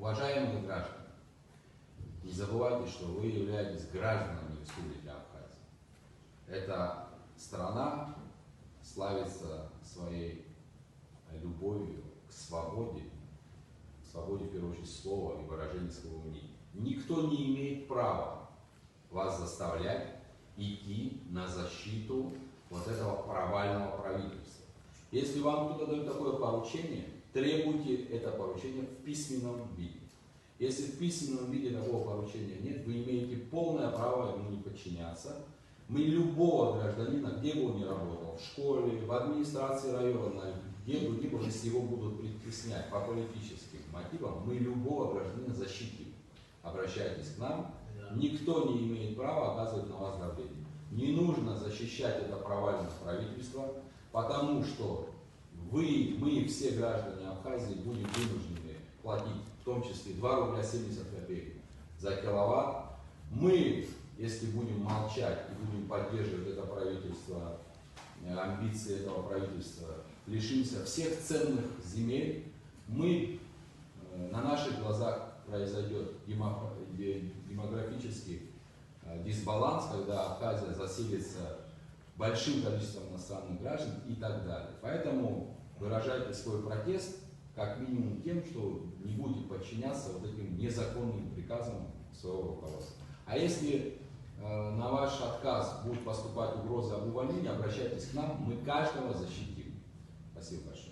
Уважаемые граждане, не забывайте, что вы являетесь гражданами Республики Абхазия. Эта страна славится своей любовью к свободе, в первую очередь, слова и выражения своего мнения. Никто не имеет права вас заставлять идти на защиту вот этого провального правительства. Если вам кто-то дает такое поручение, требуйте это поручение в письменном виде. Если в письменном виде такого поручения нет, вы имеете полное право ему не подчиняться. Мы любого гражданина, где бы он ни работал, в школе, в администрации района, где бы ни было, если его будут притеснять по политическим мотивам, мы любого гражданина защитим. Обращайтесь к нам. Никто не имеет права оказывать на вас давление. Не нужно защищать это провальное правительство, потому что мы, все граждане Абхазии, будем вынуждены платить, в том числе 2 рубля 70 копеек за киловатт. Мы, если будем молчать и будем поддерживать это правительство, амбиции этого правительства, лишимся всех ценных земель, на наших глазах произойдет демографический дисбаланс, когда Абхазия заселится большим количеством иностранных граждан и так далее. Поэтому выражайте свой протест как минимум тем, что не будете подчиняться вот этим незаконным приказам своего руководства. А если на ваш отказ будут поступать угрозы об увольнении, обращайтесь к нам, мы каждого защитим. Спасибо большое.